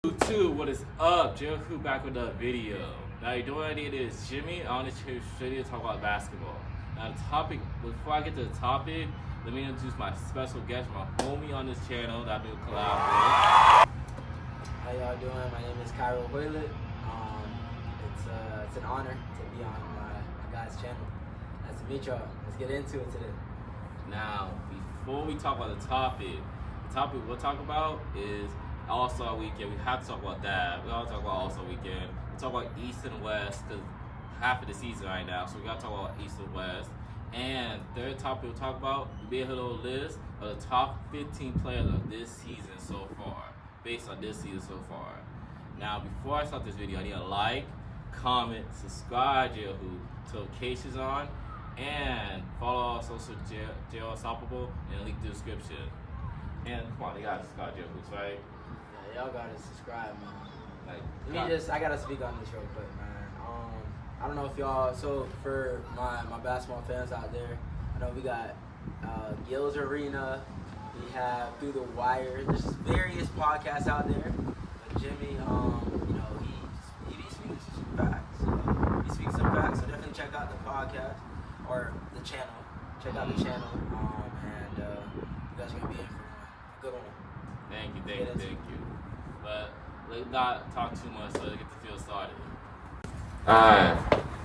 What is up? Jl'hoops back with another video. Now you're doing it is Jimmy on this video to talk about basketball. Now the topic, before I get to the topic, let me introduce my special guest, my homie on this channel that I do a collab with. How y'all doing? My name is Jl'hoops. It's an honor to be on my guy's channel. Nice to meet y'all. Let's get into it today. Now, before we talk about the topic we'll talk about is All-Star Weekend. We have to talk about that. We all talk about All-Star Weekend. We talk about East and West because half of the season right now, so we gotta talk about East and West. And third topic we'll talk about, we made a little list of the top 15 players of this season so far, based on this season so far. Now, before I start this video, I need a like, comment, subscribe Jl'hoops to notifications on, and follow our social Unstoppable and link in the description. And come on, they gotta subscribe Jl'hoops, right? Yeah, y'all gotta subscribe, man. Like, I gotta speak on this real quick, man. I don't know if y'all, so for my basketball fans out there, I know we got Gil's Arena, we have Through the Wire, there's various podcasts out there. But Jimmy, he speaks some facts. He speaks some facts, so definitely check out the podcast or the channel. Check out the channel, and you guys are gonna be in for a good one. Thank you. But let's not talk too much so let's get the field started. Alright,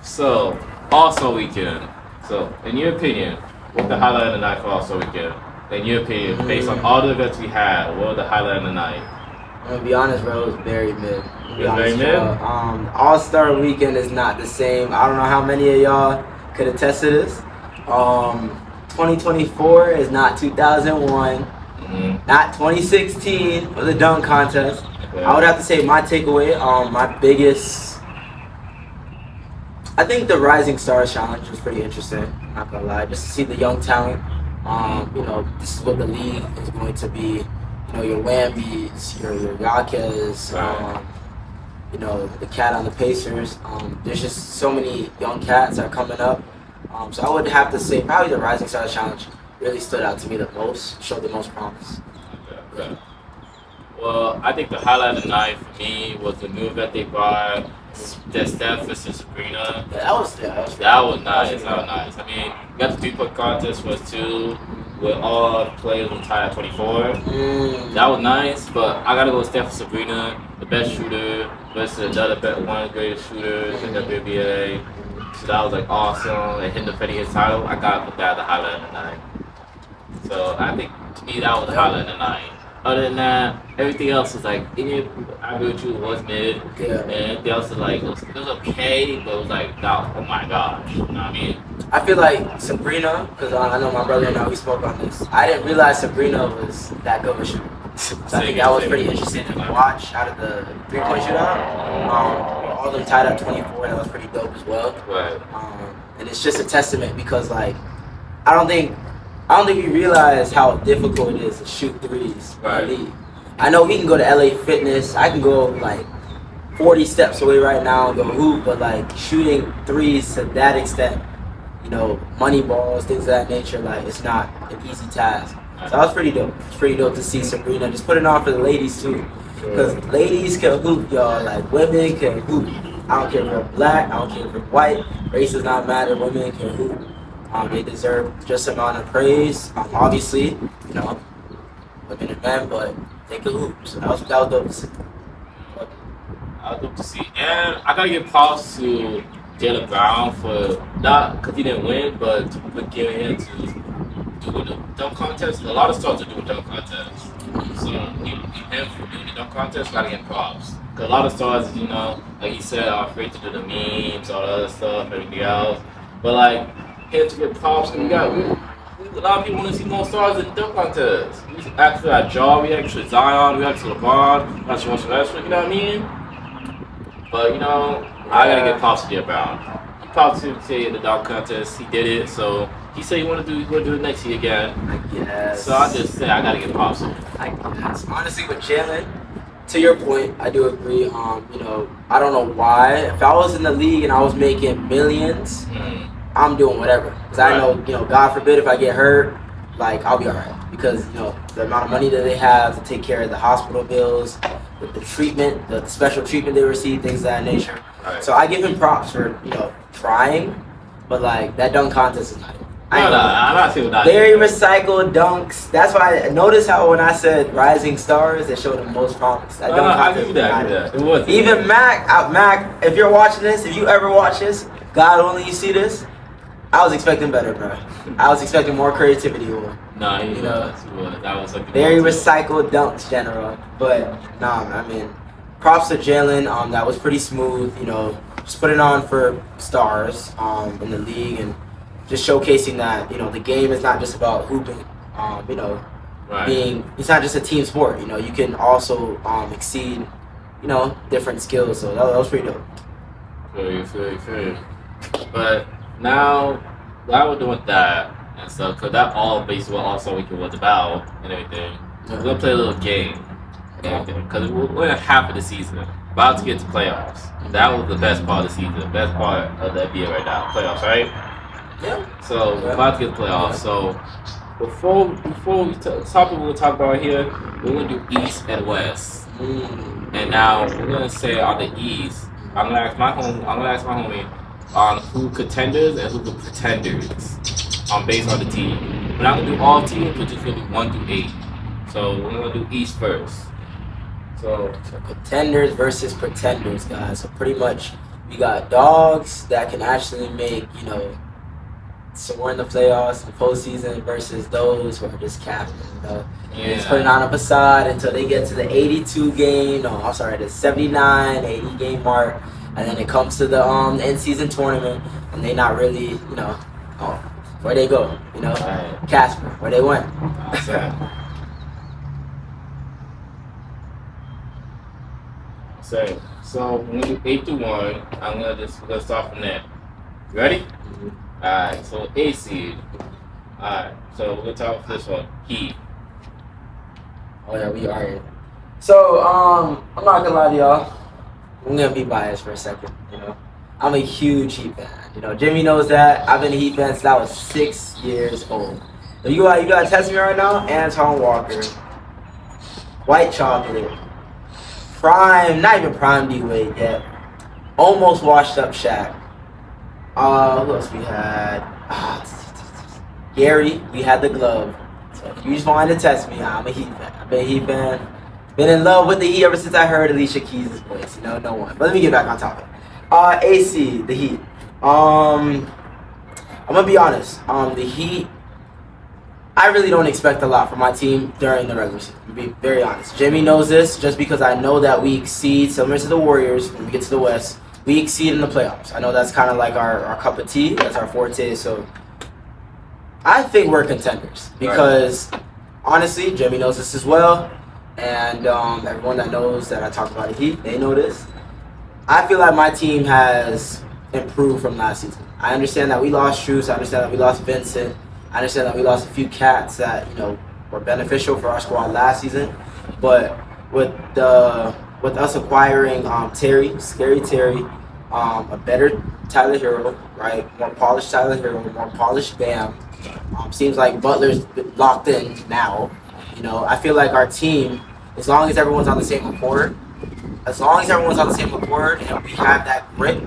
so All-Star Weekend. So, in your opinion, what's the highlight of the night for All-Star Weekend? In your opinion, based on all the events we had, what was the highlight of the night? I'm gonna be honest, bro, it was very mid. It was very mid? All-Star Weekend is not the same. I don't know how many of y'all could attest to this. 2024 is not 2001. Not 2016 for the dunk contest. Yeah. I would have to say my takeaway, my biggest, I think the Rising Stars Challenge was pretty interesting, not gonna lie. Just to see the young talent. This is what the league is going to be. Your Wambys, your Yakas, Right. The cat on the Pacers. There's just so many young cats that are coming up. So I would have to say probably the Rising Stars Challenge really stood out to me the most, showed the most promise. Okay. Well, I think the highlight of the night for me was the new event they brought, that Steph versus Sabrina. Yeah, that was nice. I mean, we got the 3-point contest was too, with all the players were tied at 24. That was nice, but I gotta go with Steph and Sabrina, the best shooter versus one of the greatest shooters in the WNBA. So that was like awesome. And him defending his title, I gotta put that at the highlight of the night. So I think to me that was the highlight of the night. Other than that, everything else was like, I agree with you, it was mid. Yeah. And everything else was like, it was okay, but it was like, oh my gosh, you know what I mean? I feel like Sabrina, because I know my brother and I, we spoke on this. I didn't realize Sabrina was that good of a shooter. So I think that was pretty interesting to watch out of the 3-point shootout. All them tied at 24, that was pretty dope as well. Right. And it's just a testament because, like, I don't think we realize how difficult it is to shoot threes in the league. I know we can go to LA Fitness. I can go like 40 steps away right now and go hoop, but like shooting threes to that extent, money balls, things of that nature, like it's not an easy task. So that was pretty dope. It's pretty dope to see Sabrina just put it on for the ladies too, because ladies can hoop, y'all. Like women can hoop. I don't care if they're black. I don't care if they're white. Race does not matter. Women can hoop. They deserve just amount of praise. Obviously, women and men, but they can hoop. So that was dope to see. I was dope to see. And I gotta give props to Jaylen Brown for not because he didn't win, but for giving him to do the dunk contest. A lot of stars are doing dunk contests. So him for doing the dunk contest, gotta get props. Because a lot of stars, like he said, are afraid to do the memes, all the other stuff, everything else. But like, him to get props, and a lot of people want to see more stars in the dunk contest. We asked for that job, we asked for Zion, we asked for LeBron, we asked for Westbrook, you know what I mean? But I gotta get props to Jaylen Brown. He props to say in the dunk contest, he did it, so he said he want to do it next year again. I guess. So I just say I gotta get props to him. I guess. Honestly, with Jaylen, to your point, I do agree. I don't know why. If I was in the league and I was making millions, I'm doing whatever. Because I know, God forbid if I get hurt, like, I'll be all right. because the amount of money that they have to take care of the hospital bills, the treatment, the special treatment they receive, things of that nature. Right. So I give him props for trying, but like that dunk contest is not it. I'm not saying that. Very recycled dunks. That's why I notice how when I said rising stars, they showed the most promise. That dunk I contest knew that. It was even Mac. If you're watching this, if you ever watch this, God only you see this. I was expecting better, bro. I was expecting more creativity. Nah, that was like very recycled dunks, general. But nah, I mean, props to Jalen. That was pretty smooth. Just put it on for stars in the league and just showcasing that the game is not just about hooping. Right. It's not just a team sport. You can also exceed different skills. So that was pretty dope. Very. But now, why we're doing that and stuff, because that all basically what All-Star Weekend was about and everything. We're going to play a little game and everything, because we're in half of the season, about to get to playoffs. That was the best part of the season, the best part of the NBA right now, playoffs, right? Yeah. So, we're about to get to playoffs. So, before we talk what we'll talk about here, we're going to do East and West. And now, we're going to say on the East, I'm going to ask my homie on who contenders and who the pretenders based on the team. We're not gonna do all teams, we're just gonna do 1 through 8. So we're gonna do East first. So contenders versus pretenders, guys. So pretty much we got dogs that can actually make somewhere in the playoffs, the postseason, versus those who are just capping. Just putting on a facade until they get to the 82 game. No, I'm sorry, the 79, 80 game mark. And then it comes to the end-season tournament, and they not really, where they go, Casper, where they went. So when we do 8 through 1, we're gonna start from there. You ready? Mm-hmm. Alright, so A seed. Alright, so we're gonna talk about this one. Heat. Oh yeah, we are here. So I'm not gonna lie to y'all. I'm gonna be biased for a second. I'm a huge Heat fan. Jimmy knows that. I've been a Heat fan since I was 6 years old. So you gotta test me right now. Anton Walker, white chocolate, prime, not even prime D-Wade yet. Almost washed up Shaq. Who else we had? Gary. We had the glove. So if you just wanted to test me, I'm a Heat fan. I've been a Heat fan. Been in love with the Heat ever since I heard Alicia Keys' voice. No one. But let me get back on topic. AC, the Heat. I'm gonna be honest. The Heat, I really don't expect a lot from my team during the regular season. To be very honest. Jimmy knows this just because I know that we exceed, similar to the Warriors, when we get to the West, we exceed in the playoffs. I know that's kind of like our cup of tea. That's our forte. So I think we're contenders because honestly, Jimmy knows this as well. And everyone that knows that I talk about the Heat, they know this. I feel like my team has improved from last season. I understand that we lost Truce. I understand that we lost Vincent. I understand that we lost a few cats that were beneficial for our squad last season. But with us acquiring Terry, Scary Terry, a better Tyler Hero, right? More polished Tyler Hero, more polished Bam. Seems like Butler's locked in now. I feel like our team, as long as everyone's on the same accord, and we have that grit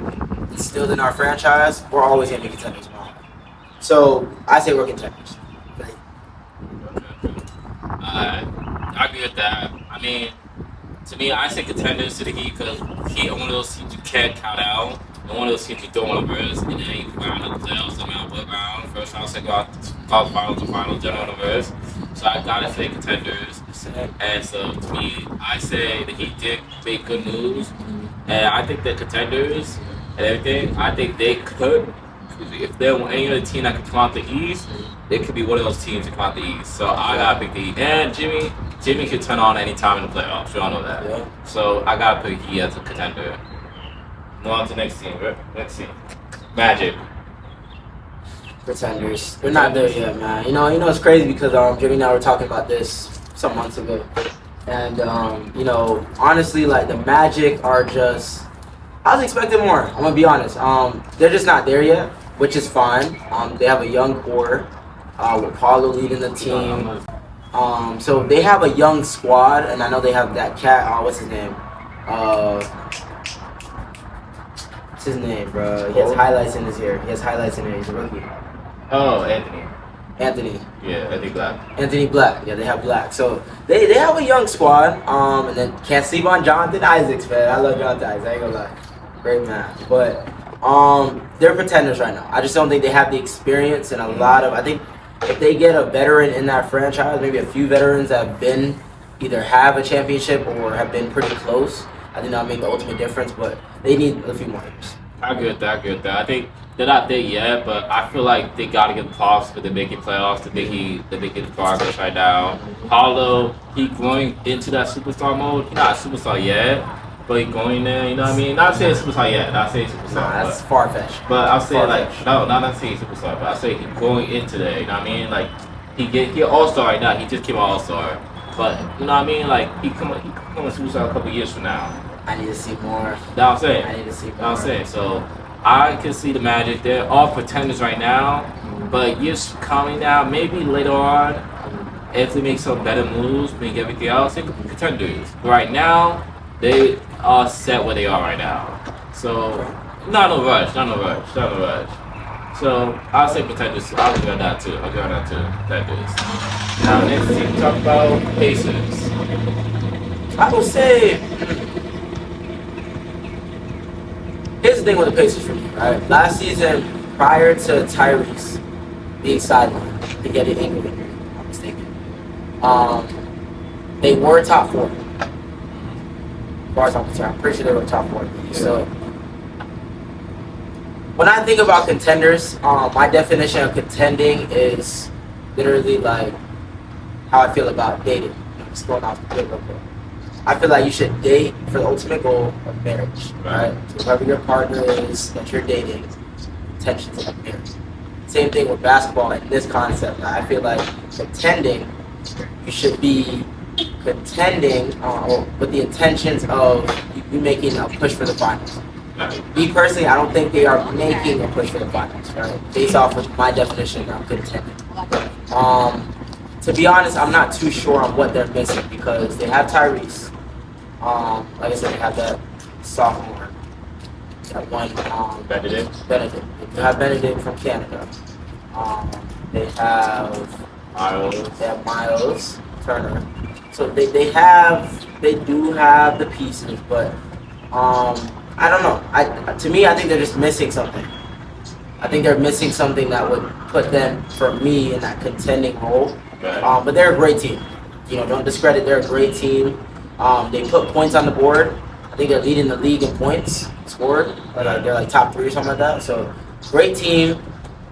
instilled in our franchise, we're always going to be contenders. So I say we're contenders. I agree with that. I mean, to me, I say contenders to the Heat because Heat are one of those teams you can't count out. And one of those teams you don't want to verse in any round of the playoffs, no matter what round, first round, second round, college finals, or finals, general want to verse. So I gotta say contenders. And so to me, I say the Heat did make good moves. And I think the contenders and everything, I think they could, if there were any other team that could come out the East, they could be one of those teams to come out the East. So I gotta pick the Heat. And Jimmy can turn on any time in the playoffs. We all know that. Yeah. So I gotta pick Heat as a contender. Move on to the next team, right? Next team. Magic. Pretenders. We're not there yet, man. It's crazy because Jimmy and I were talking about this some months ago. And honestly, like the Magic are just, I was expecting more. I'm gonna be honest. They're just not there yet, which is fine. They have a young core with Paulo leading the team. So they have a young squad, and I know they have that cat. What's his name? What's his name, bro? He has highlights in his hair. He has highlights in there. He's a rookie. Oh, Anthony. Yeah, Anthony Black. Anthony Black. Yeah, they have Black. So they have a young squad. And then can't sleep on Jonathan Isaacs, man. I love Jonathan Isaacs. I ain't gonna lie. Great man. But they're pretenders right now. I just don't think they have the experience and a lot of. I think if they get a veteran in that franchise, maybe a few veterans that have been either have a championship or have been pretty close, I think that'll make the ultimate difference. But they need a few more years. I get that. I think they're not there yet, but I feel like they gotta get props for the making playoffs, the making progress right now. Paulo, he going into that superstar mode. He's not a superstar yet, but he going there. You know what I mean? Not saying superstar yet. Not saying superstar. Nah, that's far fetched. But I'll say not saying superstar, but I say he's going into there. You know what I mean? Like he all-star right now. He just came out all-star, but you know what I mean? Like he come superstar a couple years from now. I need to see more. That's what I'm saying. I need to see more. That's what I'm saying. So I can see the Magic. They're all pretenders right now, but years coming now, maybe later on, if they make some better moves, make everything else, they could be contenders. But right now, they are set where they are right now. So not no rush. So I'll say pretenders. I'll agree on that too. Pretenders. Now next team, talk about Pacers. I would say. Here's the thing with the Pacers for me, right? Last season, prior to Tyrese being sidelined to get an ankle injury, if I'm not mistaken, they were top 4. As far as I'm concerned, I'm pretty sure they were top 4. Yeah. So, when I think about contenders, my definition of contending is literally like how I feel about dating. I'm just going off the real quick. I feel like you should date for the ultimate goal of marriage, right? So whoever your partner is that you're dating, intentions of marriage. Same thing with basketball and this concept. I feel like contending, you should be contending with the intentions of you making a push for the finals. Me personally, I don't think they are making a push for the finals, right? Based off of my definition of contending. To be honest, I'm not too sure on what they're missing because they have Tyrese. Like I said, they have that sophomore. That one. Benedict. They have Benedict from Canada. They have Miles. They have Miles Turner. So they do have the pieces, but I don't know. To me, I think they're just missing something. I think they're missing something that would put them, for me, in that contending role. But they're a great team. You know, don't discredit. They're a great team. They put points on the board. I think they're leading the league in points scored. They're like top 3 or something like that. So great team.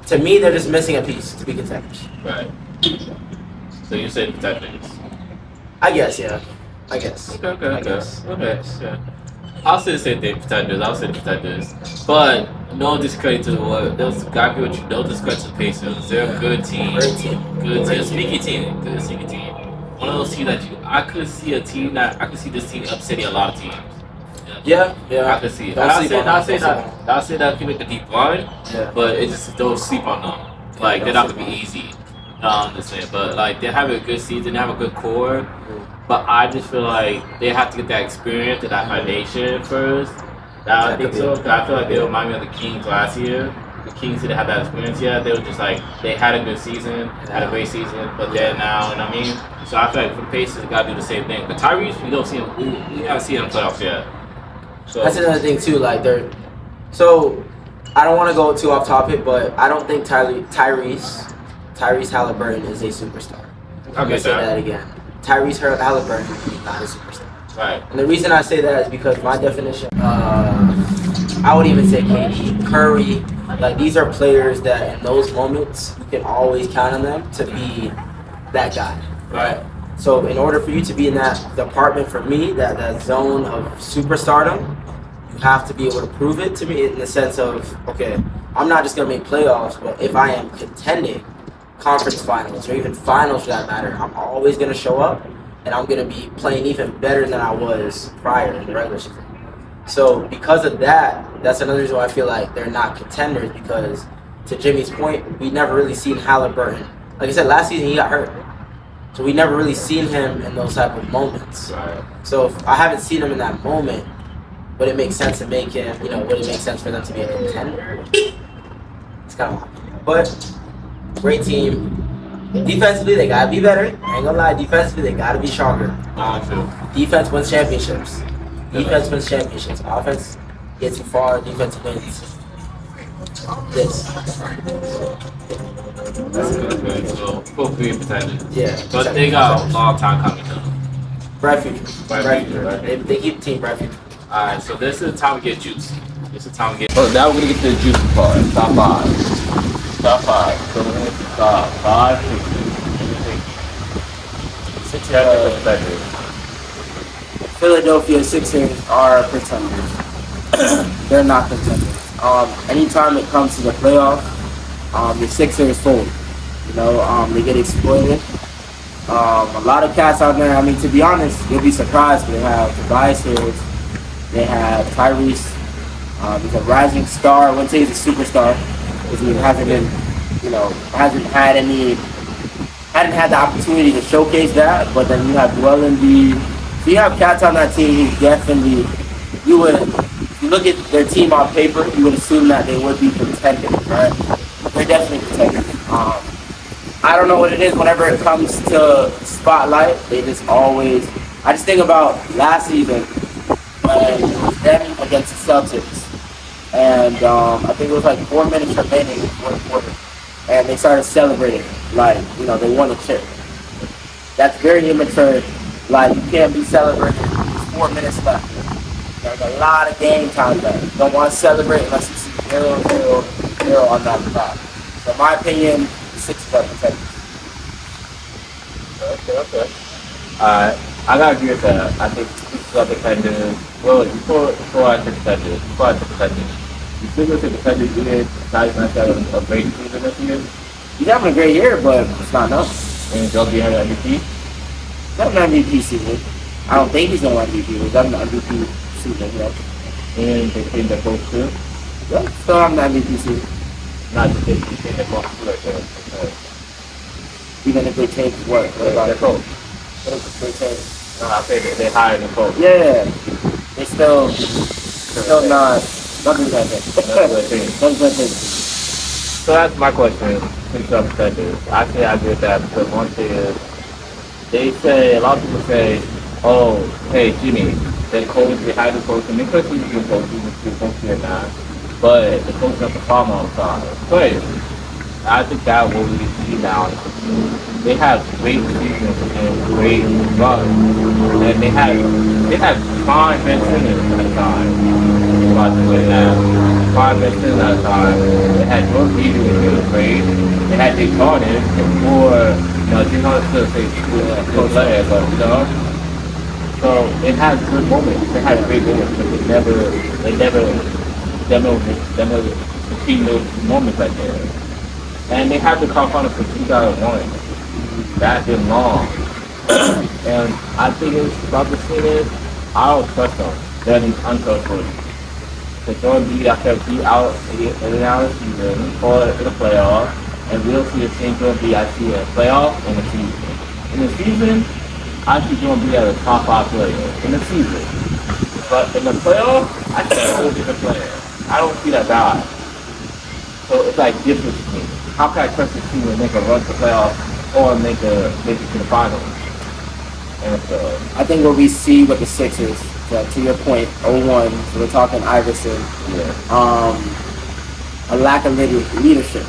To me, they're just missing a piece to be contenders. Right. So you said contenders. I guess, yeah. I guess. Okay. Yeah. I'll say the same thing, pretenders. But no discredit to what those gotta be what you no discredit to the Pacers. They're a good team. Great team. Good team. Sneaky team. Good sneaky team. One of those teams that I could see this team upsetting a lot of teams. Yeah. I could see it. I'll say that can make a deep run, but it just don't sleep on them. Like they're not gonna be easy. But like they're having a good season, they have a good core. But I just feel like they have to get that experience and that foundation first. I think so. Cause I feel like they remind me of the Kings last year. The Kings didn't have that experience yet. They were just like they had a good season, had a great season, but then now, you know what I mean? So I feel like for the Pacers, they gotta do the same thing. But Tyrese, we don't see him. We haven't seen him in the playoffs yet. So that's another thing too. Like so I don't want to go too off topic, but I don't think Tyrese Halliburton is a superstar. I'm gonna say that again. Tyrese Halliburton is not a superstar. Right. And the reason I say that is because my definition, I would even say KD, Curry, like these are players that in those moments you can always count on them to be that guy. Right. So in order for you to be in that department, for me, that zone of superstardom, you have to be able to prove it to me in the sense of, okay, I'm not just gonna make playoffs, but if I am contending conference finals or even finals for that matter, I'm always going to show up and I'm going to be playing even better than I was prior in the regular season. So because of that, that's another reason why I feel like they're not contenders, because to Jimmy's point, we never really seen Halliburton. Like I said, last season he got hurt. So we never really seen him in those type of moments. Right. So if I haven't seen him in that moment, would it make sense to make him, would it make sense for them to be a contender? It's kind of hard. But great team. Defensively, they gotta be better. I ain't gonna lie. Defensively, they gotta be stronger. True. Defense wins championships. Defense wins championships. Offense gets you far. Defense wins this. That's good. So hopefully contenders. Yeah. But they got a long time coming though. Bright future. Bright future, right? They keep the team bright future. Alright, so this is the time to get juice. This is the time to get. Oh, now we're gonna get to the juicy part. Top 5. Top 5. So we're gonna get to top 5. Six contenders. Philadelphia Sixers are pretenders. They're not contenders. Anytime it comes to the playoffs, the Sixers fold. They get exploited. A lot of cats out there. I mean, to be honest, you'll be surprised. They have Tobias Harris. They have Tyrese. He's a rising star. I wouldn't say he's a superstar because he hasn't been, hadn't had the opportunity to showcase that. But then you have Joel Embiid. So you have cats on that team who definitely, if you look at their team on paper, you would assume that they would be contenders, right? They're definitely contenders. I don't know what it is whenever it comes to spotlight. They just always, I just think about last season when it was them against the Celtics. And I think it was like 4 minutes remaining in the fourth quarter. And they started celebrating like, they won a chip. That's very immature. Like, you can't be celebrating. There's 4 minutes left. There's a lot of game time left. You don't want to celebrate unless you see 0-0-0 on that clock. So in my opinion, the Sixers are contenders. Okay. Alright. I gotta agree with that. I think Sixers are contenders. Well, before I say contenders, you still go to contenders even guys not having a great season this year. He's having a great year, but it's not enough. And Joel Embiid had an MVP. He's having an MVP season. I don't think he's going to MVP. He's having an MVP season, And they came the close too. Yeah, still having an MVP season. Not just they came the close too like that. Even if they change what? What about the coach? What if they change? No, I think they hired the coach. Yeah. They still not. Nothing's that thing. Nothing's that thing. So that's my question. Since I'm contenders, I say I agree with that because one thing is, a lot of people say, oh, hey, Jimmy, the coach, they hired the coach, and they could see the coach, even if the coach or not, but the coach has a problem all the time. But I think that what we see now is they have great seasons and great runs, and they had fine veterans at the time. About to win now. Fine veterans at the time. They had Jordan Reed who was great. They had Jay Carter before, Jay Carter still say good player, but so they had good moments. They had great moments, but they never achieved those moments like that. And they had the conference for 2001. That's been long. And I think it's about the thing is, I don't trust them. They're untrustworthy. So Jordan Reed after be out in and out of the season or in the playoff, and we'll see the same Jordan Reed I see in the playoff and the season. In the season, I see Jordan Reed as a top 5 player in the season. But in the playoff, I see a whole different player. I don't see that guy. So it's like different to me. How can I trust this team to make a run to the playoffs or make it to the finals? And so I think what we see with the Sixers, to your point, 0-1, so we're talking Iverson, a lack of leadership.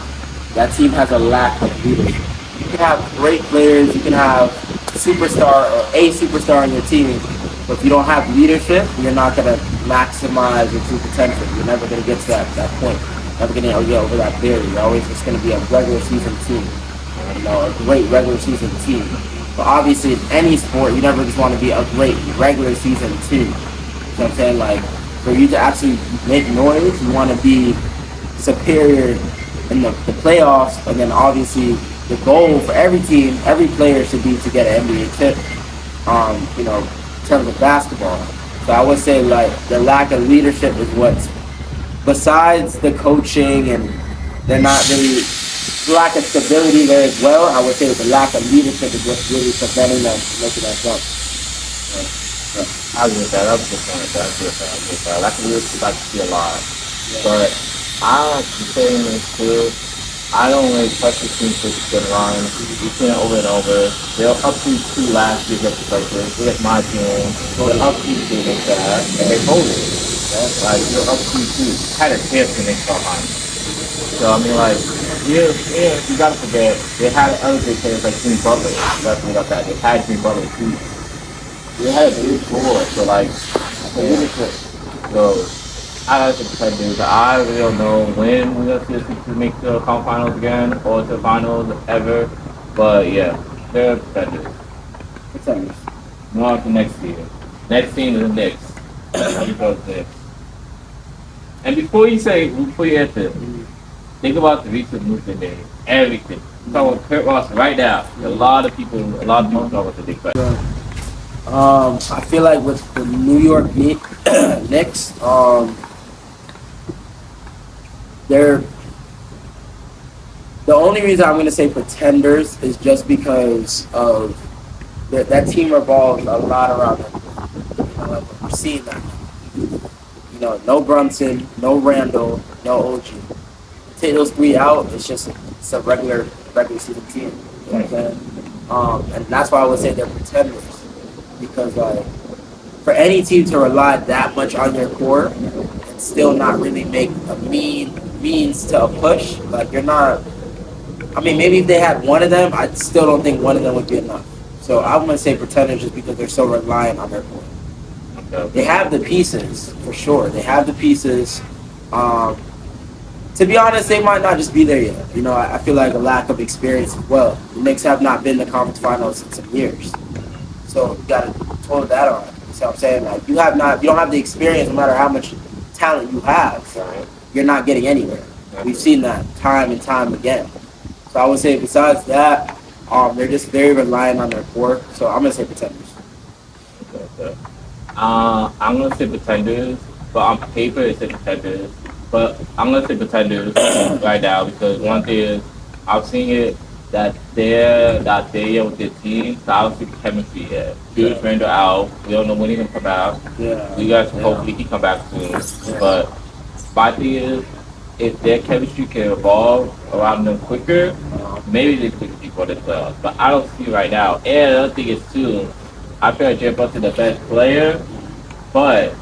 That team has a lack of leadership. You can have great players, you can have superstar or a superstar on your team, but if you don't have leadership, you're not going to maximize your true potential. You're never going to get to that point. Never going to get over that barrier. You're always just going to be a regular season team. A great regular season team. But obviously, in any sport, you never just want to be a great regular season team. You know what I'm saying? Like, for you to actually make noise, you want to be superior in the playoffs. And then obviously, the goal for every team, every player should be to get an NBA chip, in terms of basketball. So I would say, like, the lack of leadership is what's, besides the coaching and they're not really lack of stability there as well. I would say the lack of leadership is what's really preventing them from making that jump. I agree with that. I was just saying that. I agree with that. I agree with that. I can really like to see a lot. But I'm saying this too. I don't really trust the team to good run. We've seen it over and over. They're up to 2 last year against the Lakers. Against my team. They're up to 2 against that. And they hold it. Like, you're up to 2. Had a chance to make some money. So, I mean, like, yeah, you gotta forget. They had other big players like Jimmy Butler. Definitely got that. They had Jimmy Butler too. They had a big floor. So, like, so, I like the contenders. I really don't know when we're gonna see the Sixers make the conference finals again or the finals ever. But yeah, they're contenders. Contenders. More on to next year. Next team is the Knicks. And before you answer, think about the recent movement there. Everything. Talk about Kurt Ross right now. A lot of people talk about the Knicks right now. I feel like with the New York Knicks, they're the only reason I'm going to say pretenders is just because of that team revolves a lot around them. You know, we're seeing that. You know, no Brunson, no Randall, no OG. Take those 3 out, it's a regular season team. You know what I'm saying? And that's why I would say they're pretenders. Because like for any team to rely that much on their core and still not really make a means to a push, like you're not. I mean, maybe if they had one of them, I still don't think one of them would be enough. So I'm gonna say pretenders just because they're so reliant on their core. They have the pieces for sure. They have the pieces. To be honest, they might not just be there yet. You know, I feel like a lack of experience as well. The Knicks have not been to the conference finals in some years. So you gotta throw that on. You see what I'm saying? Like you don't have the experience no matter how much talent you have. You're not getting anywhere. We've seen that time and time again. So I would say besides that, they're just very reliant on their core. So I'm gonna say pretenders. I'm gonna say pretenders, but on paper it's pretenders. But I'm gonna say pretenders right now because one thing is I've seen it that they're not there with their team, so I don't see the chemistry yet. Julius Randle out. We don't know when he's gonna come out. We guys hopefully he come back soon. But my thing is, if their chemistry can evolve around them quicker, maybe they could be for the playoffs. But I don't see right now. And another thing is too, I feel like Jalen Brunson is the best player, but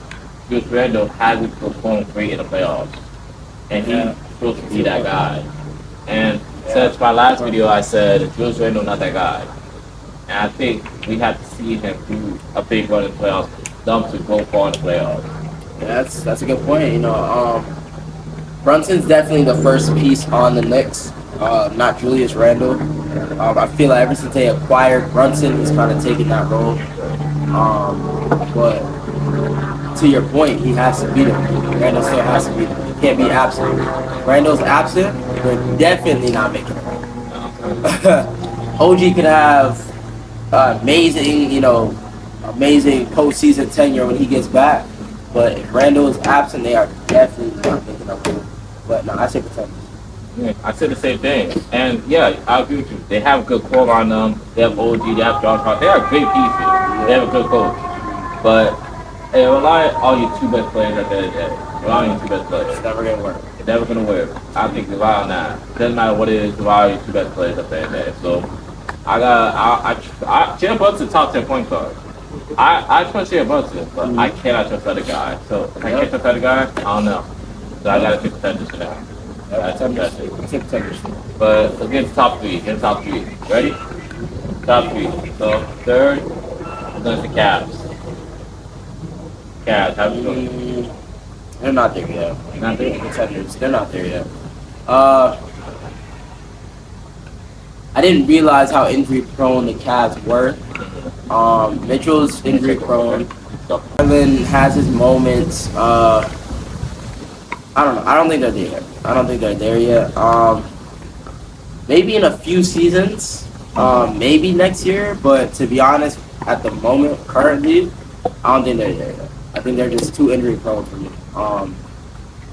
Julius Randle hasn't performed great in the playoffs, and he's supposed to be that guy. And since my last video, I said Julius Randle not that guy, and I think we have to see him do a big run in the playoffs, them to go far in the playoffs. Yeah, that's a good point. You know, Brunson's definitely the first piece on the Knicks, not Julius Randle. I feel like ever since they acquired Brunson, he's kind of taken that role. But to your point, he has to beat him. Randle still has to beat him. He can't be absent. Randle's absent, we're definitely not making it. OG could have amazing postseason tenure when he gets back. But if Randle is absent, they are definitely not making up. But no, I say pretenders. Yeah, I said the same thing. And yeah, I agree with you. They have a good core on them. They have OG, they have John Hart. They are great pieces. They have a good coach. But they rely on your 2 best players at the end of the day. Rely on your 2 best players. It's never going to work. It's never going to work. I think rely on that. It doesn't matter what it is, rely on your 2 best players at the end of the day. So Jalen Brunson's top 10 point guard. I trust Jalen Brunson, but I cannot trust the other guy. So if I can't trust the other guy, I don't know. So I gotta pick contenders for that. But let's get to top 3. Ready? Top 3. So third, we're going to the Cavs. Cavs, how you doing? They're not there yet. Not there. Contenders. They're not there yet. I didn't realize how injury prone the Cavs were. Mitchell's injury prone. Kevin has his moments. I don't know. I don't think they're there yet. Maybe in a few seasons. Maybe next year. But to be honest, at the moment, currently, I don't think they're there yet. I think they're just too injury prone for me.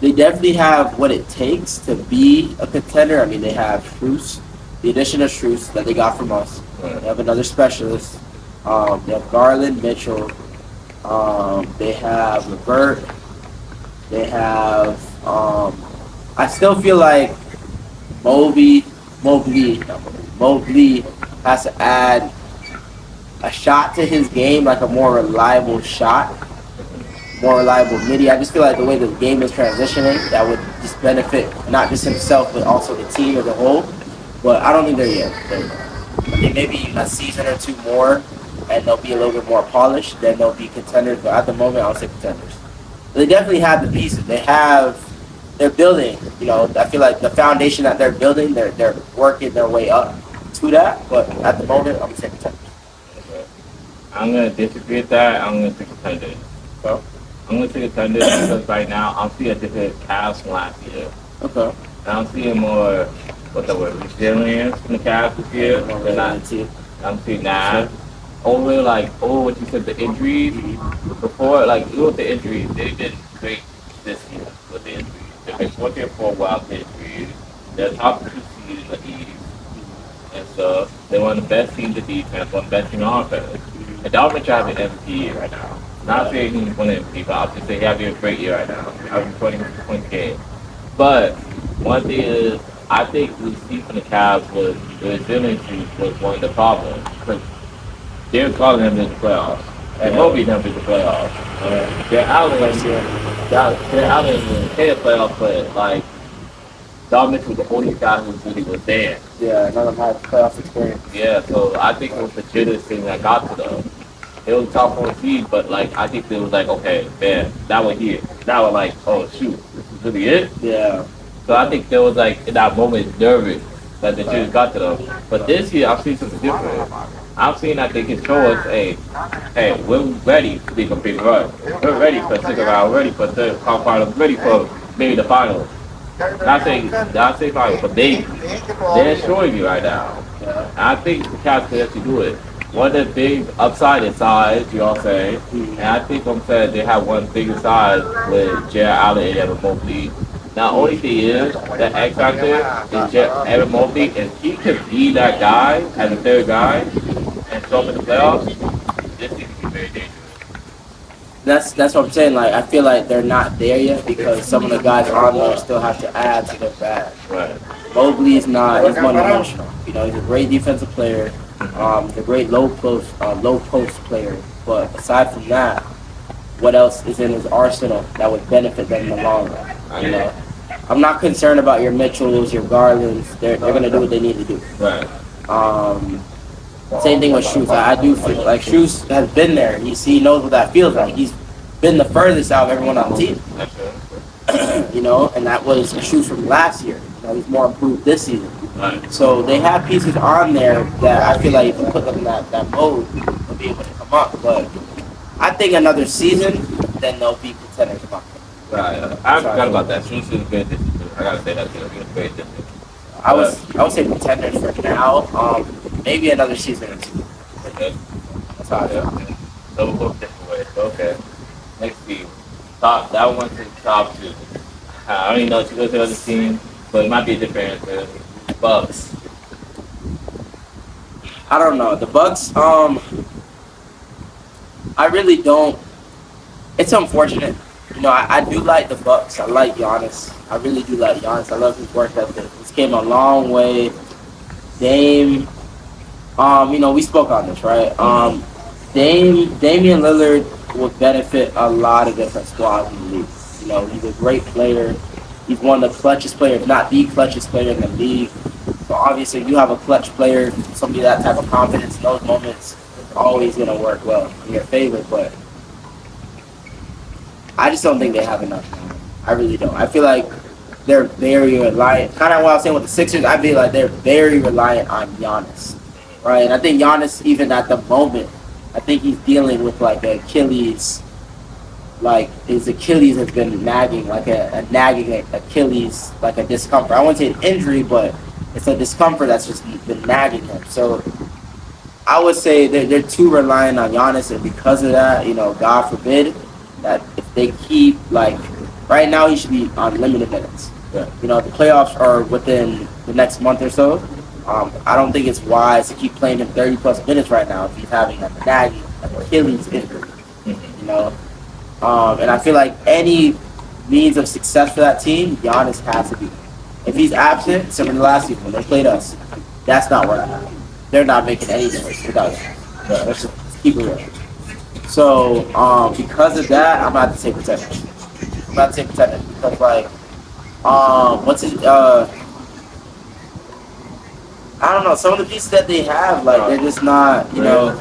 They definitely have what it takes to be a contender. I mean, they have Truce, the addition of Truce that they got from us. They have another specialist. They have Garland, Mitchell. They have Levert. They have. I still feel like Mobley has to add a shot to his game, like a more reliable shot, more reliable midi. I just feel like the way the game is transitioning, that would just benefit not just himself but also the team as a whole. But I don't think they're yet. I think maybe a season or two more, and they'll be a little bit more polished. Then they'll be contenders. But at the moment, I'll say contenders. They definitely have the pieces. They're building. You know, I feel like the foundation that they're building, they're working their way up to that. But at the moment, I'm gonna say contenders. Okay. I'm gonna disagree with that. I'm gonna say contenders. So, I'm gonna say contenders because right now I'm seeing a different Cavs from last year. okay. And I'm seeing more what's the word, resilience from the Cavs this year. I'm seeing that. Over what you said, the injuries before, like even with the injuries, they've been great this year with the injuries. They've been 14 for a while with the injuries. They're top 2 seed in the East and stuff. They're one of the best teams in defense, one of the best teams on offense. And Dalvin has an MVP right now. Not saying he's one MVP, but I'll just say he's having a great year right now. Having 20 points a game. But one thing is, I think we see from the Cavs was the resiliency was one of the problems. Because they're calling them in the playoffs. And Mobley never in the playoffs. They're out in the playoffs, but like, Don Mitchell was the only guy who really was there. Yeah, none of them had playoff experience. Yeah, so I think it was the jitters thing that got to them. It was top 4 seed, but like I think it was like, okay, man, that was here. Now we're like, oh shoot, this is really it? Yeah. So I think there was like in that moment nervous that the jitters got to them. But this year I've seen something different. I've seen that they can show us, hey, we're ready to be competing run. We're ready for second round, ready for third final, ready for maybe the finals. Not saying finals, but they're showing you right now. And I think the Cavs can actually do it. One of the big upside is size, you all say. And I think I'm saying they have one bigger size with Jared Allen and Evan Mobley. Now, only thing is, the X factor is Evan Mobley, and he can be that guy as a third guy and show up in the playoffs. This team can be very dangerous. That's what I'm saying. Like, I feel like they're not there yet because some of the guys on there still have to add to their bag. Right. Mobley is not. He's one-dimensional. You know, he's a great defensive player. He's a great low post player. But aside from that, what else is in his arsenal that would benefit them in the long run? You know, I'm not concerned about your Mitchells, your Garlands. They're gonna do what they need to do. Right. Same thing with Shoes. I do feel like Shoes has been there. He knows what that feels like. He's been the furthest out of everyone on the team. You know, and that was Shoes from last year. You know, he's more improved this season. Right. So they have pieces on there that I feel like if you put them in that mode, they'll be able to come up. But I think another season, then they'll be contenders. Right. I forgot about that. Shoes is good this year. I gotta say that too. He's great this year. I would say contenders for now. Maybe another season or two. Okay. That's how I feel. Okay. So we'll go different ways. Okay. Next team. That one's in top 2. I don't even know if you go to the other team, but it might be a different answer. Bucks. I don't know. The Bucks, I really don't. It's unfortunate. You know, I do like the Bucks. I like Giannis. I really do like Giannis. I love his work ethic. He's came a long way. Dame, you know, we spoke on this, right? Damian Lillard would benefit a lot of different squads in the league. You know, he's a great player. He's one of the clutchest players, if not the clutchest player in the league. So obviously, you have a clutch player, somebody that type of confidence in those moments, always going to work well in your favor. But I just don't think they have enough. I really don't. I feel like they're very reliant. Kind of what I was saying with the Sixers, I feel like they're very reliant on Giannis, right? And I think Giannis, even at the moment, I think he's dealing with like Achilles. Like his Achilles has been nagging, like a nagging Achilles, like a discomfort. I wouldn't say an injury, but it's a discomfort that's just been nagging him. So I would say they're too reliant on Giannis, and because of that, you know, God forbid that if they keep like Right now, he should be on limited minutes. Yeah. You know, the playoffs are within the next month or so. I don't think it's wise to keep playing him 30-plus minutes right now if he's having a nagging Achilles injury. Mm-hmm. You know, and I feel like any means of success for that team, Giannis has to be. If he's absent, similar to last season when they played us, that's not working. They're not making any noise without him. Yeah. Let's just keep it real. So, because of that, I'm about to say percentage. I'm about to say percentage because, like, what's it? I don't know. Some of the pieces that they have, like, they're just not, you know,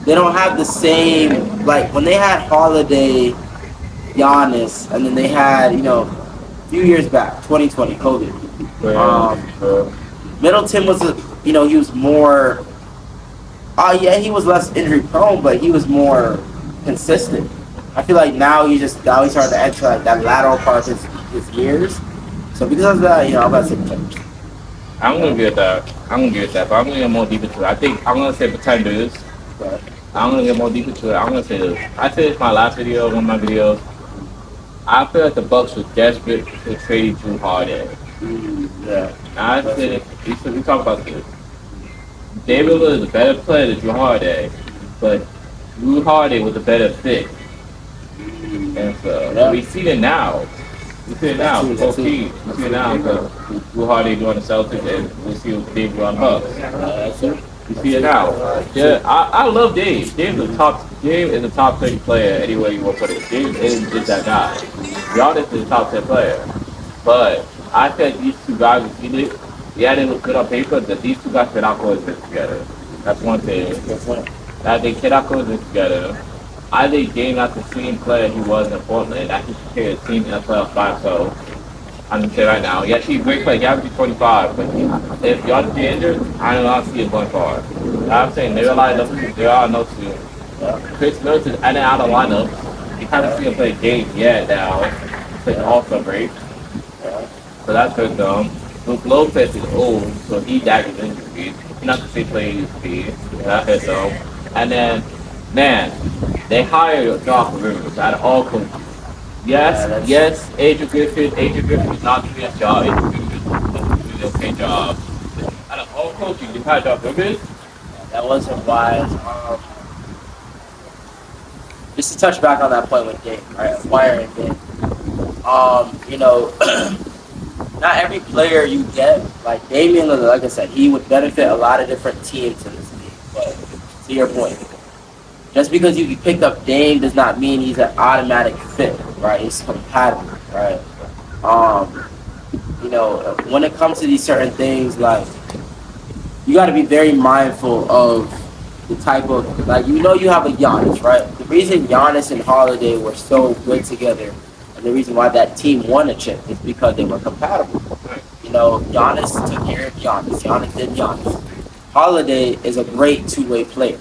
they don't have the same, like, when they had Holiday, Giannis, and then they had, you know, a few years back, 2020, COVID. Middleton was, you know, he was more, yeah, he was less injury prone, but he was more consistent. I feel like now he's starting to enter like that lateral part of his years. So because of that, you know, I'm about to say pretenders. I'm gonna get that. But I'm gonna get more deep into it. I think I'm gonna say pretenders. But, I'm gonna get more deep into it. I'm gonna say this. I said this in my last video, one of my videos. I feel like the Bucks were desperate to trade Jrue Holiday. yeah. I said we talk about this. David was a better player than Jrue Holiday, but Jrue Holiday was a better fit. And so we see it now. We see it now. We see it now because Jrue Holiday doing the Celtics, and we see what Dave doing Bucks. We see it now. Yeah, I love Dave. Dave is a top 30 player anywhere you want to put it. Dave is that guy. Giannis is a top 10 player. But I think these two guys, we see it. Yeah, they look good on paper, but these two guys cannot coexist together. That's one thing. They cannot coexist together. I think Dame not the same player he was in Portland. I think he carried a team in the playoffs by himself. I'm going to say right now. Yeah, he's a great player. He averaged 25. But if Giannis get injured, I don't know see it going far. I'm saying they rely on no two. Chris Middleton in and out of lineup. You kind of see him play games yet now. He's playing also break. So that's good though. Luke Lopez is old, so he daggers injuries. He's not the same player he used to be. That hurt though. And then, man, they hired Doc Rivers out of all coaches. Yes, Adrian Griffin is not doing his job. Adrian Griffin is doing an okay job. Out of all coaches, you hired Doc Rivers. That wasn't wise. Just to touch back on that point with Dame, right? Acquiring Dame. You know, not every player you get, like Damian, like I said, he would benefit a lot of different teams in this league. But to your point, just because you picked up Dame does not mean he's an automatic fit, right? He's compatible, right? You know, when it comes to these certain things, like, you got to be very mindful of the type of, like, you know, you have a Giannis, right? The reason Giannis and Holiday were so good together, and the reason why that team won a chip is because they were compatible. You know, Giannis took care of Giannis. Giannis did Giannis. Holiday is a great two-way player,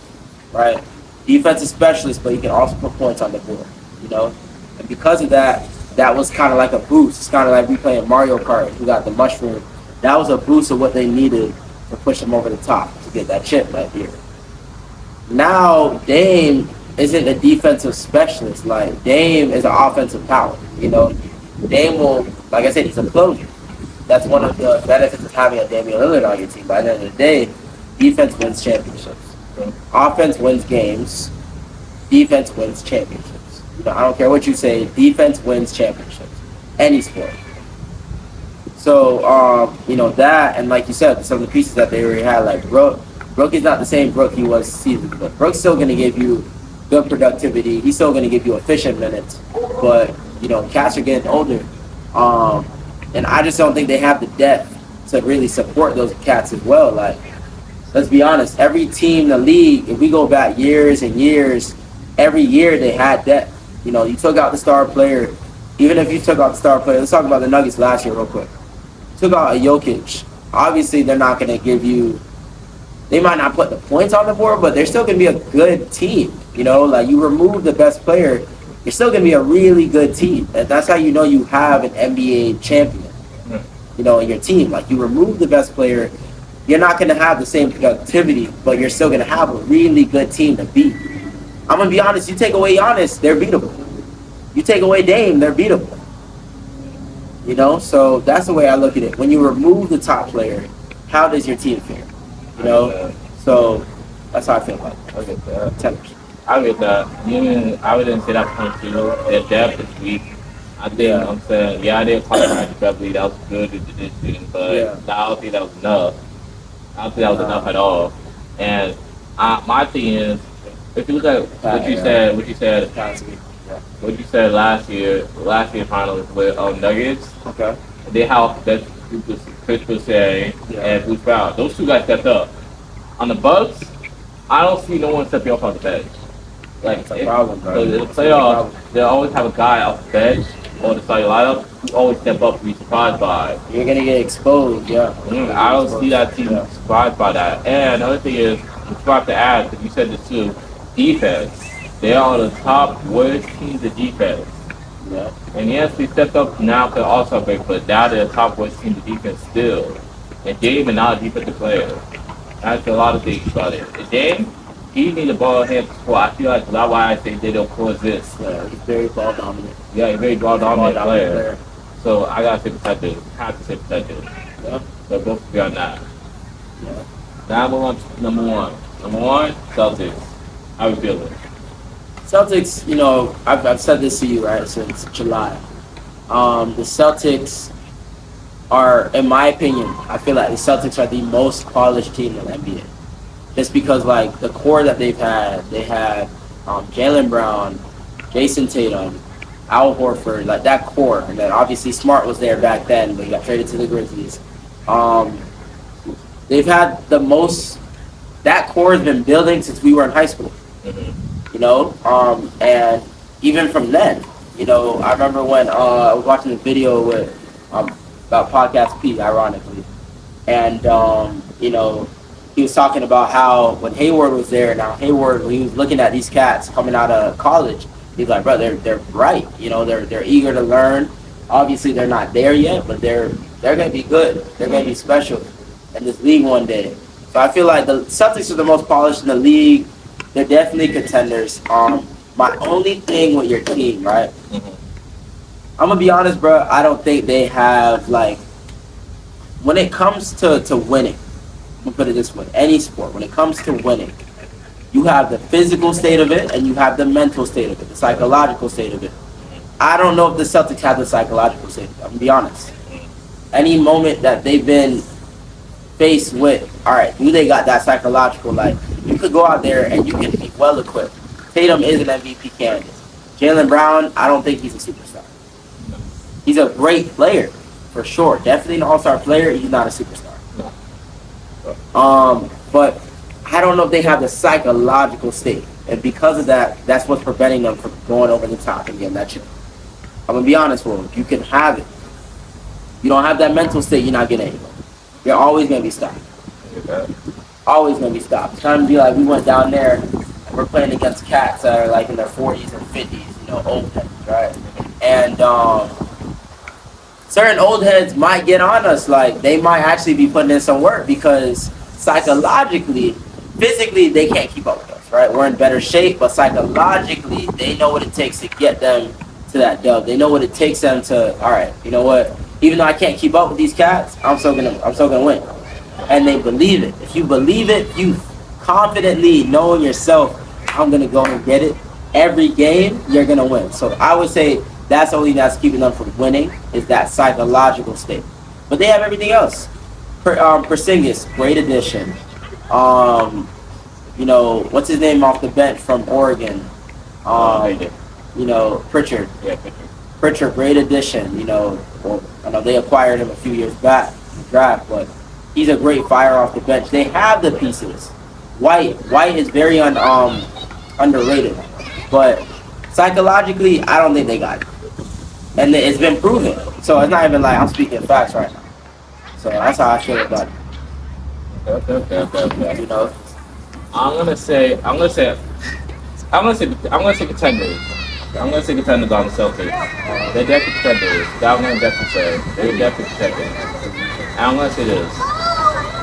right? Defensive specialist, but he can also put points on the board, you know? And because of that, that was kind of like a boost. It's kind of like we playing Mario Kart. We got the mushroom. That was a boost of what they needed to push them over the top to get that chip that year. Now, Dame isn't a defensive specialist. Like, Dame is an offensive power, you know? Dame will, like I said, he's a closer. That's one of the benefits of having a Damian Lillard on your team. By the end of the day, defense wins championships. Offense wins games. Defense wins championships. You know, I don't care what you say. Defense wins championships. Any sport. So, you know, that, and like you said, some of the pieces that they already had, like Brook is not the same Brook he was season, but Brook's still going to give you good productivity. He's still going to give you efficient minutes. But, you know, cats are getting older. And I just don't think they have the depth to really support those cats as well. Like, let's be honest, every team in the league, if we go back years and years, every year they had depth. You know, you took out the star player. Even if you took out the star player, let's talk about the Nuggets last year real quick. Took out a Jokic. Obviously, they're not going to give you, they might not put the points on the board, but they're still going to be a good team. You know, like, you remove the best player, you're still going to be a really good team. And that's how you know you have an NBA champion, you know, in your team. Like, you remove the best player, you're not going to have the same productivity, but you're still going to have a really good team to beat. I'm going to be honest, you take away Giannis, they're beatable. You take away Dame, they're beatable. You know, so that's the way I look at it. When you remove the top player, how does your team fare? You know, so that's how I feel about it. I get that. Contenders. I get that. Even I wouldn't say that point too. Their depth is weak. I think I'm saying, yeah, they acquired Patrick Beverly. That was good addition, but I don't think that was enough. I don't think that was enough at all. And my thing is, if you look at what you said last year finals with Nuggets. Okay. They have that Chris Boucher and Bruce Brown. Those two guys stepped up. On the Bucks, I don't see no one stepping off on the bench. Like the playoffs, they always have a guy off the bench or the starting lineup who always step up to be surprised by. You're gonna get exposed, yeah. I don't see that team surprised by that. And another thing is, I'm about to add, because you said this too, defense. They are the top worst teams in defense. Yeah. And yes, they stepped up now to All-Star break, but now they're the top worst team in defense still. And Dame is not a defensive player. That's a lot of things about it. And Dame, he needs a ball hand to score. I feel like that's why I say they don't coexist. Yeah, he's very ball dominant. Yeah, he's very ball dominant player. So I gotta say protected. Have to say protected. Yeah. So both of you on that. Yeah. Now move on to number one. Number one, Celtics. How we feeling? Celtics, you know, I've said this to you, right, since July. The Celtics are, in my opinion, I feel like the Celtics are the most polished team in the NBA. Just because, like, the core that they had Jaylen Brown, Jason Tatum, Al Horford, like that core. And then obviously Smart was there back then, but he got traded to the Grizzlies. They've had the most, that core has been building since we were in high school. Mm-hmm. You know, and even from then, you know, I remember when I was watching a video with about Podcast P, ironically, and you know, he was talking about how when Hayward was there, now Hayward, when he was looking at these cats coming out of college, he's like, bro, they're bright, you know, they're eager to learn. Obviously, they're not there yet, but they're gonna be good. They're gonna be special in this league one day. So I feel like the Celtics are the most polished in the league. They're definitely contenders. My only thing with your team, right? Mm-hmm. I'm gonna be honest, bro. I don't think they have, like, when it comes to winning. I'm gonna put it this way: any sport, when it comes to winning, you have the physical state of it and you have the mental state of it, the psychological state of it. I don't know if the Celtics have the psychological state of it. I'm gonna be honest. Any moment that they've been faced with, all right, do they got that psychological? Like, you could go out there and you can be well equipped. Tatum is an MVP candidate. Jaylen Brown, I don't think he's a superstar. He's a great player, for sure. Definitely an all-star player. He's not a superstar. But I don't know if they have the psychological state. And because of that, that's what's preventing them from going over the top and getting that chip. I'm going to be honest with them. You can have it. You don't have that mental state, you're not getting anywhere. You're always going to be stopped. Always going to be stopped. It's trying to be like we went down there and we're playing against cats that are like in their 40s and 50s, you know, old heads, right? And certain old heads might get on us. Like, they might actually be putting in some work because psychologically, physically, they can't keep up with us, right? We're in better shape, but psychologically, they know what it takes to get them to that dub. They know what it takes them to, all right, you know what? Even though I can't keep up with these cats, I'm still gonna win. And they believe it. If you believe it, you confidently know in yourself, I'm gonna go and get it. Every game, you're gonna win. So I would say that's only that's keeping them from winning is that psychological state. But they have everything else. Porzingis, great addition. You know, what's his name off the bench from Oregon? You know, Pritchard. Yeah, Pritchard, great addition. You know, well, I know they acquired him a few years back in the draft, but he's a great fire off the bench. They have the pieces. White is very underrated, but psychologically, I don't think they got it, and it's been proven. So it's not even like I'm speaking facts right now. So that's how I feel about it. Okay. You know, I'm gonna say contenders. I'm gonna say contenders on the Celtics. They're definitely contenders. That I'm gonna definitely say. They're definitely contenders. And I'm gonna say this.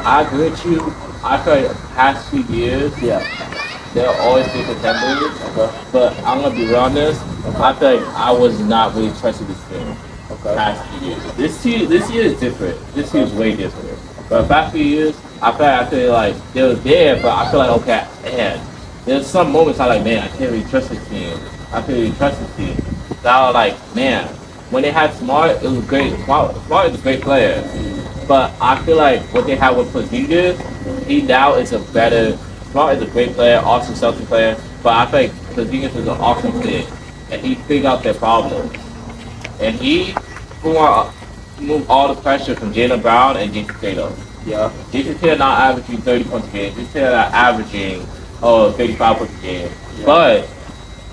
I agree with you. I feel like the past few years, they'll always be contenders. Okay. But I'm gonna be real honest. I feel like I was not really trusting this team. Okay. Past few years. This year is different. This year is way different. But the past few years, I feel like they were there, but I feel like okay, man. There's some moments I like, man, I can't really trust this team. I can't really trust this team. So I was like, man, when they had Smart, it was great. Smart is a great player. But I feel like what they have with Porzingis, he now is a better. Smart is a great player, awesome Celtic player. But I feel like Porzingis is an awesome fit, and he figured out their problems. And he moved all the pressure from Jaylen Brown and Jason Tatum. Yeah. Jason Tatum not averaging 30 points a game. Jason Tatum not averaging 35 points a game. Yeah. But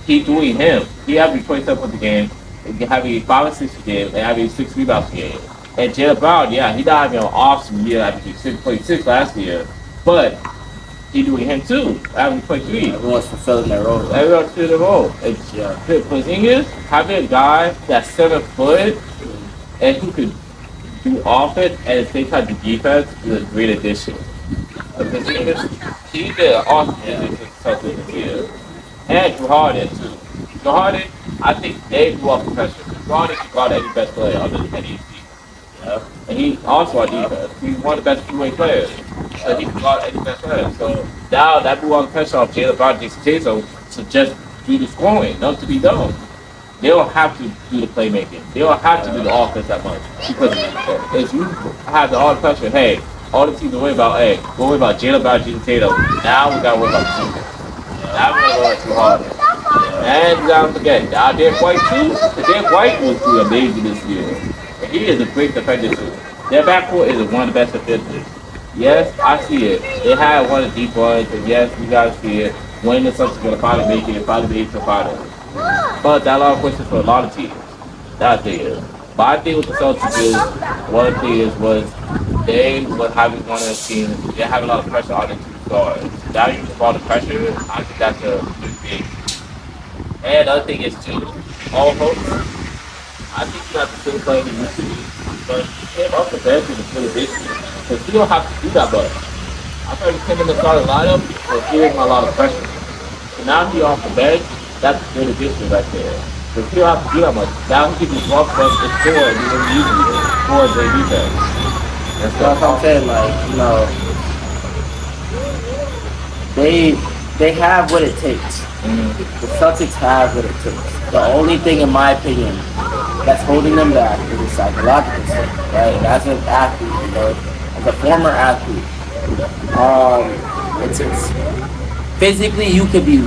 he doing him. He averaging 27 points a game, having 5 assists a game, and having 6 rebounds a game. And Jaylen Brown, yeah, he not having an awesome year, averaging 6.6 last year. But he doing him too, averaging 0.3. Everyone's fulfilling their role. Everyone's fulfilling their role. Yeah. Porzingis, having a guy that's 7 foot and who could do offense and at the same time do defense is a great addition. Porzingis, he did an awesome addition to Celtics this year. And Drew Harden too. Drew Harden, I think they blew off the pressure. Drew Harden can guard any best player on the NEC. Yeah. And he's also on defense. He's one of the best two-way players. So he can guard any best player. So now that blew all the pressure off Jaylen Brown and Jason Tatum to just do the scoring, not to be done. They don't have to do the playmaking. They don't have to do the offense that much. Because if you have all the pressure, hey, all the teams are worried about, hey, we're worried about Jaylen Brown and Jason Tatum. Now we got to worry about the defense. Now we're going to worry too hard. And you got to forget, now Derek White too. Derek White was doing amazing this year. And he is a great defender too. Their backcourt is one of the best defenders. Yes, I see it. They had one of the deep ones, and yes, you guys see it. When the Celtics going to finally make it, and finally make it to the finals. But that a lot of questions for a lot of teams. That thing is. But I think what the Celtics is, one of the things was they were having one of the teams, they have a lot of pressure on them to guard. Now you put all the pressure, I think that's a good thing. And the other thing is too, all hopes. I think you have to still play the used to be, but you came off the bench in the full edition. Because you don't have to do that much. I thought he came in the starting lineup for giving him a lot of pressure. So now he's off the bench, that's a good addition right there. Because he don't have to do that much. Now he can just walk up the score and do what he usually does for their defense. That's what I'm saying, like, you know, they have what it takes. The Celtics have what it takes. The only thing, in my opinion, that's holding them back is the psychological stuff, right? As an athlete, you know, as a former athlete, it's physically you could be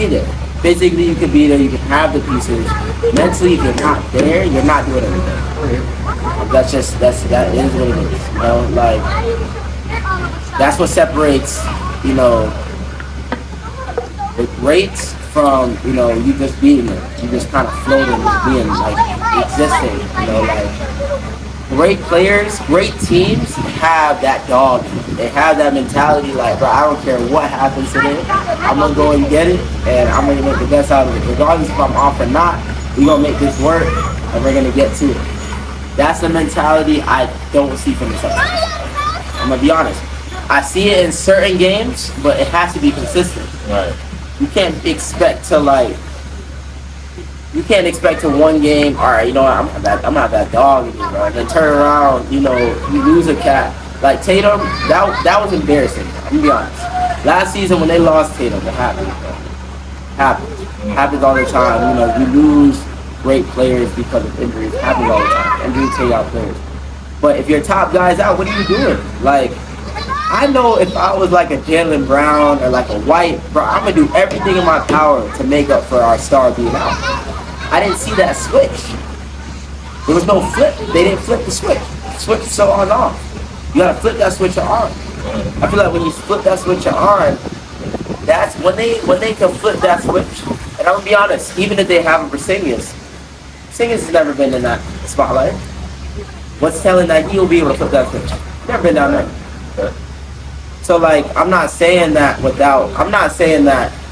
there. Physically you could be there. You can have the pieces. Mentally, if you're not there, you're not doing anything. That is what it is. You know, like that's what separates, you know, the greats from, you know, you just being there. You just kind of floating, just being like existing. You know, like great players, great teams have that dog. They have that mentality. Like, bro, I don't care what happens today. I'm gonna go and get it, and I'm gonna make the best out of it, regardless if I'm off or not. We're gonna make this work, and we're gonna get to it. That's the mentality I don't see from the Celtics. I'm gonna be honest. I see it in certain games, but it has to be consistent. Right. You can't expect to one game, all right, you know what, I'm gonna have that dog in me, bro. And then turn around, you know, you lose a cat. Like Tatum, that was embarrassing. I'm gonna be honest. Last season when they lost Tatum, it happened, bro. Happens all the time. You know, you lose great players because of injuries. It happens all the time. Injuries take out players. But if your top guy's out, what are you doing? Like, I know if I was like a Jaylen Brown or like a White, bro, I'm gonna do everything in my power to make up for our star being out. I didn't see that switch. There was no flip. They didn't flip the switch. The switch is so on and off. You gotta flip that switch on. I feel like when you flip that switch on, that's when they can flip that switch. And I'm gonna be honest, even if they have a Porzingis has never been in that spotlight. What's telling that he'll be able to flip that switch? Never been down there. So like, I'm not saying that,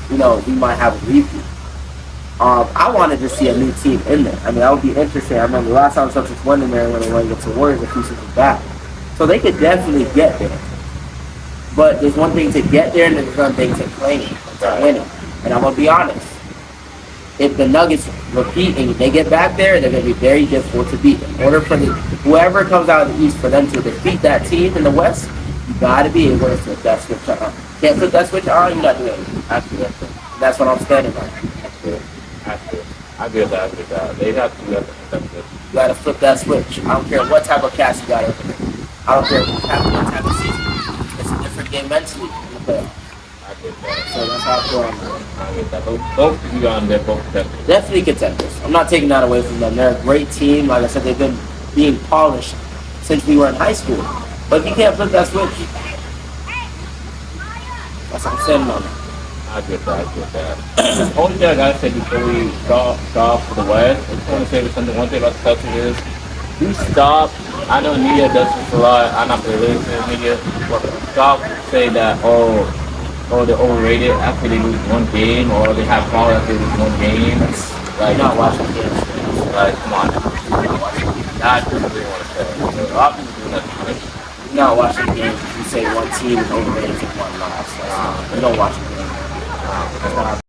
you know, we might have a repeat. I wanted to see a new team in there. I mean, that would be interesting. I remember the last time Celtics went in there when they went against the Warriors a few seasons back. So they could definitely get there. But there's one thing to get there and there's one thing to claim it, to win it. And I'm going to be honest. if the Nuggets repeat and they get back there, they're going to be very difficult to beat. In order for whoever comes out of the East for them to defeat that team in the West, you got to be able to flip that switch on. Can't flip that switch on, you're not doing it. That's what I'm standing on. I get that. They have to do that. You got to flip that switch. I don't care what type of cast you got. I don't care what type of season. It's a different game mentally in the playoffs. I get that. So that's how I feel on that. I get that. Both you on there, both contenders. Definitely contenders. I'm not taking that away from them. They're a great team. Like I said, they've been being polished since we were in high school. But if you can't flip that switch, that's what I'm saying on that. I get that. The only thing I gotta say before we go for the West, I just want to say something. One thing about the Celtics is, you stop. I know media does this a lot. I'm not really listening to media, but stop saying that they're overrated after they lose one game, or they have power after they lose one game. Like, You're not watching games. like, come on. That's what I really want to say. A lot of people do that. You're not watching games if you say one team is overrated for one loss. You don't watch the game. That's not